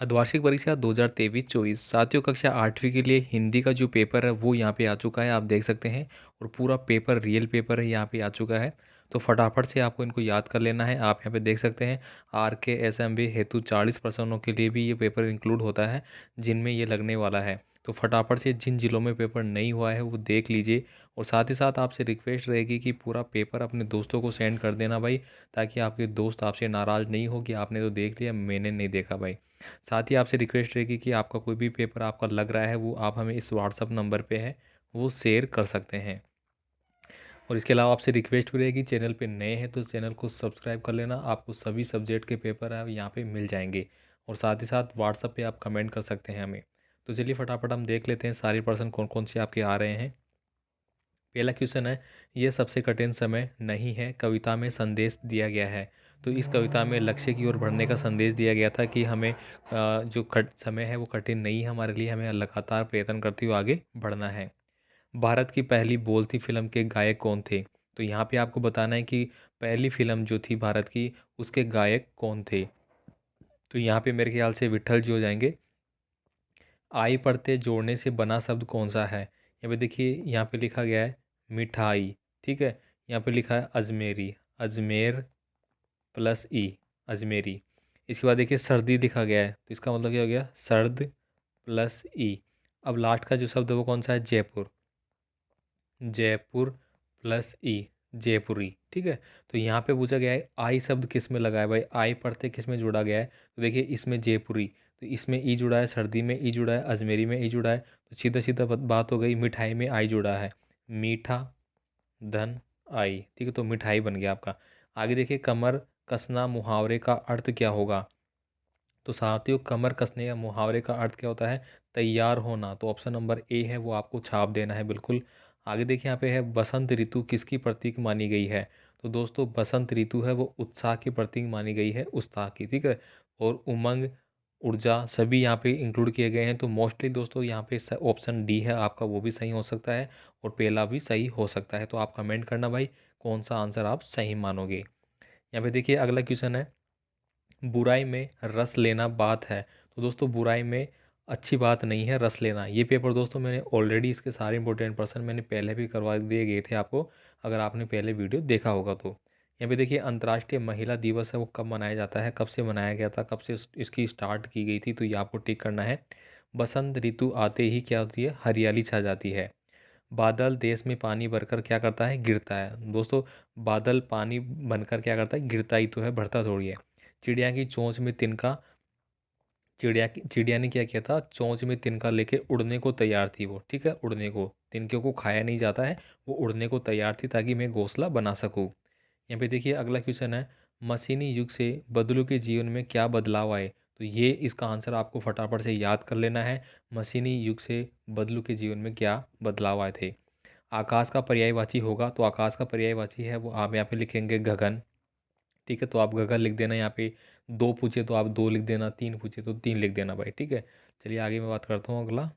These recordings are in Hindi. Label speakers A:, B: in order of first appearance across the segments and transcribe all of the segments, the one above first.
A: अर्धवार्षिक परीक्षा 2023-24 साथियों कक्षा 8वीं के लिए हिंदी का जो पेपर है वो यहाँ पे आ चुका है, आप देख सकते हैं। और पूरा पेपर रियल पेपर है, यहाँ पे आ चुका है। तो फटाफट से आपको इनको याद कर लेना है। आप यहाँ पे देख सकते हैं आर के एस एम बी हेतु 40 प्रश्नों के लिए भी ये पेपर इंक्लूड होता है जिनमें ये लगने वाला है। तो फटाफट से जिन जिलों में पेपर नहीं हुआ है वो देख लीजिए। और साथ ही साथ आपसे रिक्वेस्ट रहेगी कि पूरा पेपर अपने दोस्तों को सेंड कर देना भाई, ताकि आपके दोस्त आपसे नाराज़ नहीं हो कि आपने तो देख लिया मैंने नहीं देखा भाई। साथ ही आपसे रिक्वेस्ट रहेगी कि आपका कोई भी पेपर आपका लग रहा है वो आप हमें इस व्हाट्सअप नंबर पे है वो शेयर कर सकते हैं। और इसके अलावा आपसे रिक्वेस्ट भी रहेगी, चैनल पे नए हैं तो चैनल को सब्सक्राइब कर लेना, आपको सभी सब्जेक्ट के पेपर है यहाँ पे मिल जाएंगे। और साथ ही साथ व्हाट्सअप पे आप कमेंट कर सकते हैं हमें। तो चलिए फटाफट हम देख लेते हैं सारे पर्सन कौन कौन से आपके आ रहे हैं। पहला क्वेश्चन है, यह सबसे कठिन समय नहीं है, कविता में संदेश दिया गया है। तो इस कविता में लक्ष्य की ओर बढ़ने का संदेश दिया गया था कि हमें जो समय है वो कठिन नहीं है हमारे लिए, हमें लगातार प्रयत्न करते हुए आगे बढ़ना है। भारत की पहली बोलती फिल्म के गायक कौन थे? तो यहाँ पे आपको बताना है कि पहली फिल्म जो थी भारत की उसके गायक कौन थे। तो यहाँ पे मेरे ख्याल से विट्ठल जी हो जाएंगे। आई पढ़ते जोड़ने से बना शब्द कौन सा है? यहाँ पे देखिए, यहाँ पे लिखा गया है मिठाई। ठीक है, यहाँ पे लिखा है अजमेरी, अजमेर प्लस ई, अजमेरी। इसके बाद देखिए सर्दी लिखा गया है, तो इसका मतलब क्या हो गया? सर्द प्लस ई। अब लास्ट का जो शब्द है वो कौन सा है? जयपुर, जयपुर प्लस ई, जयपुरी। ठीक है, तो यहाँ पे पूछा गया है आई शब्द किस में लगा है भाई, आई पढ़ते किस में जोड़ा गया है? तो देखिए इसमें जयपुरी, तो इसमें ई जुड़ा है, सर्दी में ई जुड़ा है, अजमेरी में ई जुड़ा है, तो सीधा सीधा बात हो गई, मिठाई में आई जुड़ा है, मीठा धन आई। ठीक है, तो मिठाई बन गया आपका। आगे देखिए, कमर कसना मुहावरे का अर्थ क्या होगा? तो साथियों कमर कसने या मुहावरे का अर्थ क्या होता है? तैयार होना। तो ऑप्शन नंबर ए है वो आपको छाप देना है बिल्कुल। आगे देखिए, यहाँ पे है बसंत ऋतु किसकी प्रतीक मानी गई है? तो दोस्तों बसंत ऋतु है वो उत्साह की प्रतीक मानी गई है, उत्साह की। ठीक है, और उमंग ऊर्जा सभी यहाँ पे इंक्लूड किए गए हैं। तो मोस्टली दोस्तों यहाँ पे ऑप्शन डी है आपका, वो भी सही हो सकता है और पहला भी सही हो सकता है। तो आप कमेंट करना भाई कौन सा आंसर आप सही मानोगे। यहाँ पे देखिए अगला क्वेश्चन है, बुराई में रस लेना बात है। तो दोस्तों बुराई में अच्छी बात नहीं है रस लेना। ये पेपर दोस्तों मैंने ऑलरेडी इसके सारे इंपॉर्टेंट पर्सन मैंने पहले भी करवा दिए गए थे आपको, अगर आपने पहले वीडियो देखा होगा तो। यहाँ पे देखिए अंतर्राष्ट्रीय महिला दिवस है वो कब मनाया जाता है, कब से मनाया गया था, कब से इसकी स्टार्ट की गई थी? तो ये आपको टिक करना है। बसंत ऋतु आते ही क्या होती है? हरियाली छा जाती है। बादल देश में पानी भरकर क्या करता है? गिरता है। दोस्तों बादल पानी बनकर क्या करता है? गिरता ही तो है, भरता थोड़ी है। चिड़िया की चोंच में तिनका, चिड़िया ने क्या किया था? चोंच में तिनका लेके उड़ने को तैयार थी वो। ठीक है, उड़ने को, तिनके को खाया नहीं जाता है, वो उड़ने को तैयार थी ताकि मैं घोंसला बना सकूँ। यहाँ पे देखिए अगला क्वेश्चन है, मशीनी युग से बदलू के जीवन में क्या बदलाव आए? तो ये इसका आंसर आपको फटाफट से याद कर लेना है। मशीनी युग से बदलू के जीवन में क्या बदलाव आए थे? आकाश का पर्यायवाची होगा, तो आकाश का पर्यायवाची है वो आप यहाँ पे लिखेंगे गगन। ठीक है, तो आप गगन लिख देना यहाँ पे। दो पूछे तो आप दो लिख देना, तीन पूछे तो तीन लिख देना भाई। ठीक है, चलिए आगे मैं बात करता हूँ अगला।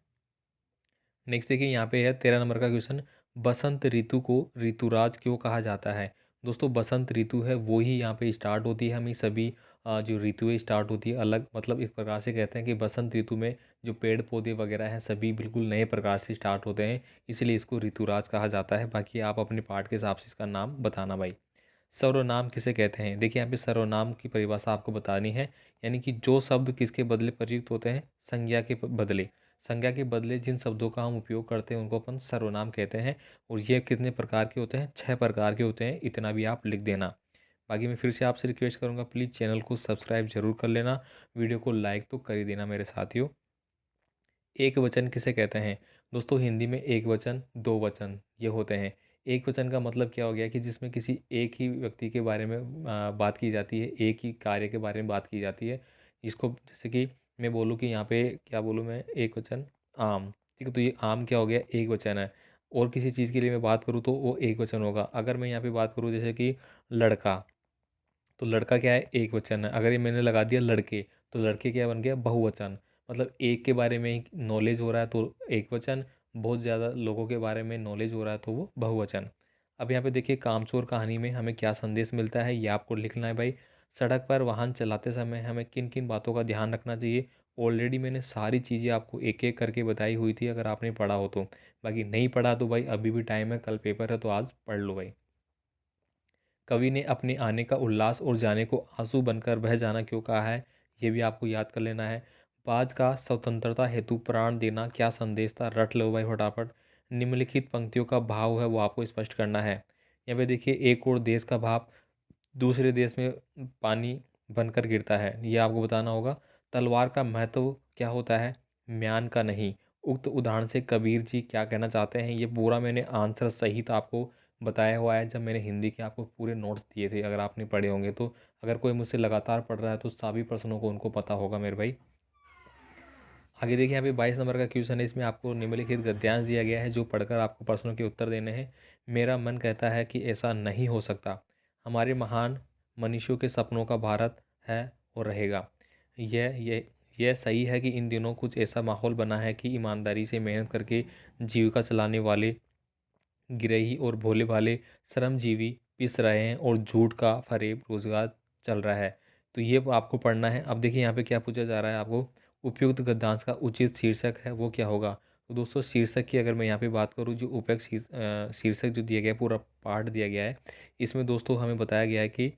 A: नेक्स्ट देखिए यहाँ पे है 13 नंबर का क्वेश्चन, बसंत ऋतु को ऋतुराज क्यों कहा जाता है? दोस्तों बसंत ऋतु है वो ही यहाँ पे स्टार्ट होती है, हमें सभी जो ऋतुएं स्टार्ट होती है अलग, मतलब इस प्रकार से कहते हैं कि बसंत ऋतु में जो पेड़ पौधे वगैरह हैं सभी बिल्कुल नए प्रकार से स्टार्ट होते हैं, इसलिए इसको ऋतुराज कहा जाता है। बाकी आप अपने पार्ट के हिसाब से इसका नाम बताना भाई। सर्वनाम किसे कहते हैं? देखिए यहाँ पे सर्वनाम की परिभाषा आपको बतानी है, यानी कि जो शब्द किसके बदले प्रयुक्त होते हैं? संज्ञा के बदले। संज्ञा के बदले जिन शब्दों का हम उपयोग करते हैं उनको अपन सर्वनाम कहते हैं। और ये कितने प्रकार के होते हैं? 6 प्रकार के होते हैं, इतना भी आप लिख देना। बाकी मैं फिर से आपसे रिक्वेस्ट करूँगा, प्लीज़ चैनल को सब्सक्राइब जरूर कर लेना, वीडियो को लाइक तो कर ही देना मेरे साथियों। एक वचन किसे कहते हैं? दोस्तों हिंदी में एक वचन दो वचन ये होते हैं। एक वचन का मतलब क्या हो गया कि जिसमें किसी एक ही व्यक्ति के बारे में बात की जाती है, एक ही कार्य के बारे में बात की जाती है। इसको जैसे कि मैं बोलूँ कि यहाँ पे क्या बोलूँ मैं, एक वचन आम। ठीक है, तो ये आम क्या हो गया? एक वचन है। और किसी चीज़ के लिए मैं बात करूँ तो वो एक वचन होगा। अगर मैं यहाँ पे बात करूँ जैसे कि लड़का, तो लड़का क्या है? एक वचन है। अगर ये मैंने लगा दिया लड़के, तो लड़के क्या बन गया? बहुवचन। मतलब एक के बारे में ही नॉलेज हो रहा है तो एक वचन, बहुत ज़्यादा लोगों के बारे में नॉलेज हो रहा है तो वो बहुवचन। अब यहाँ पे देखिए कामचोर कहानी में हमें क्या संदेश मिलता है, ये आपको लिखना है भाई। सड़क पर वाहन चलाते समय हमें किन किन बातों का ध्यान रखना चाहिए? ऑलरेडी मैंने सारी चीज़ें आपको एक एक करके बताई हुई थी अगर आपने पढ़ा हो तो। बाकी नहीं पढ़ा तो भाई अभी भी टाइम है, कल पेपर है तो आज पढ़ लो भाई। कवि ने अपने आने का उल्लास और जाने को आंसू बनकर बह जाना क्यों कहा है, ये भी आपको याद कर लेना है। बाज का स्वतंत्रता हेतु प्राण देना क्या संदेश था, रट लो भाई फटाफट। निम्नलिखित पंक्तियों का भाव है वो आपको स्पष्ट करना है। यहाँ पे देखिए, एक और देश का भाव दूसरे देश में पानी बनकर गिरता है, ये आपको बताना होगा। तलवार का महत्व क्या होता है, म्यान का नहीं। उक्त उदाहरण से कबीर जी क्या कहना चाहते हैं, ये पूरा मैंने आंसर सहित आपको बताया हुआ है जब मैंने हिंदी के आपको पूरे नोट्स दिए थे, अगर आपने पढ़े होंगे तो। अगर कोई मुझसे लगातार पढ़ रहा है तो सभी प्रश्नों को उनको पता होगा मेरे भाई। आगे देखिए, यहाँ पे 22 नंबर का क्वेश्चन है, इसमें आपको निम्नलिखित गद्यांश दिया गया है जो पढ़कर आपको प्रश्नों के उत्तर देने हैं। मेरा मन कहता है कि ऐसा नहीं हो सकता, हमारे महान मनीषियों के सपनों का भारत है और रहेगा। यह सही है कि इन दिनों कुछ ऐसा माहौल बना है कि ईमानदारी से मेहनत करके जीविका चलाने वाले गिरही और भोले भाले श्रमजीवी पिस रहे हैं और झूठ का फरेब रोजगार चल रहा है। तो ये आपको पढ़ना है। अब देखिए यहाँ पे क्या पूछा जा रहा है आपको, उपयुक्त गद्यांश का उचित शीर्षक है वो क्या होगा। तो दोस्तों, शीर्षक की अगर मैं यहाँ पे बात करूँ, जो उपयुक्त शीर्षक जो दिया गया है, पूरा पाठ दिया गया है, इसमें दोस्तों हमें बताया गया है कि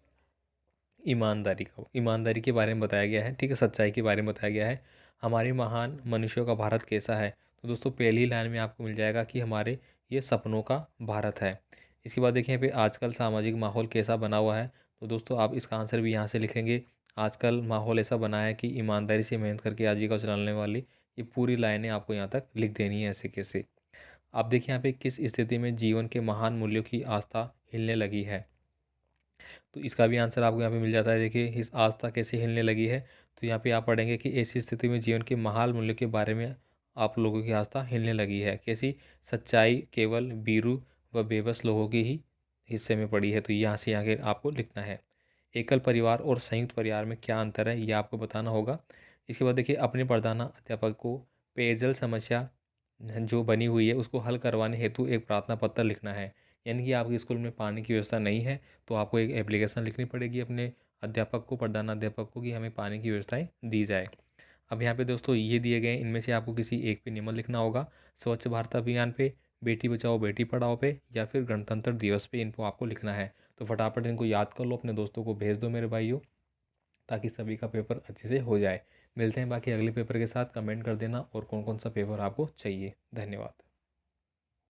A: ईमानदारी के बारे में बताया गया है, ठीक है, सच्चाई के बारे में बताया गया है। हमारे महान मनुष्यों का भारत कैसा है, तो दोस्तों पहली लाइन में आपको मिल जाएगा कि हमारे ये सपनों का भारत है। इसके बाद देखिए यहाँ पे आजकल सामाजिक माहौल कैसा बना हुआ है, तो दोस्तों आप इसका आंसर भी यहाँ से लिखेंगे। आजकल माहौल ऐसा बना है कि ईमानदारी से मेहनत करके आजीविका चलाने वाली, ये पूरी लाइनें आपको यहाँ तक लिख देनी है ऐसे कैसे। आप देखिए यहाँ पे किस स्थिति में जीवन के महान मूल्यों की आस्था हिलने लगी है, तो इसका भी आंसर आपको यहाँ पे मिल जाता है। देखिए, इस आस्था कैसे हिलने लगी है, तो यहाँ पे आप पढ़ेंगे कि ऐसी स्थिति में जीवन के महान मूल्यों के बारे में आप लोगों की आस्था हिलने लगी है। कैसी, सच्चाई केवल बीरू व बेबस लोगों के ही हिस्से में पड़ी है, तो यहाँ से आगे आपको लिखना है। एकल परिवार और संयुक्त परिवार में क्या अंतर है, ये आपको बताना होगा। इसके बाद देखिए, अपने प्रधान अध्यापक को पेयजल समस्या जो बनी हुई है उसको हल करवाने हेतु एक प्रार्थना पत्र लिखना है। यानी कि आपके स्कूल में पानी की व्यवस्था नहीं है तो आपको एक एप्लीकेशन लिखनी पड़ेगी अपने अध्यापक को, प्रधान अध्यापक को, कि हमें पानी की व्यवस्थाएं दी जाए। अब यहाँ पे दोस्तों ये दिए गए इनमें से आपको किसी एक पे नियम लिखना होगा। स्वच्छ भारत अभियान पे, बेटी बचाओ बेटी पढ़ाओ पे, या फिर गणतंत्र दिवस पे इनको आपको लिखना है। तो फटाफट इनको याद कर लो, अपने दोस्तों को भेज दो मेरे भाइयों, ताकि सभी का पेपर अच्छे से हो जाए। मिलते हैं बाकी अगले पेपर के साथ, कमेंट कर देना और कौन कौन सा पेपर आपको चाहिए। धन्यवाद।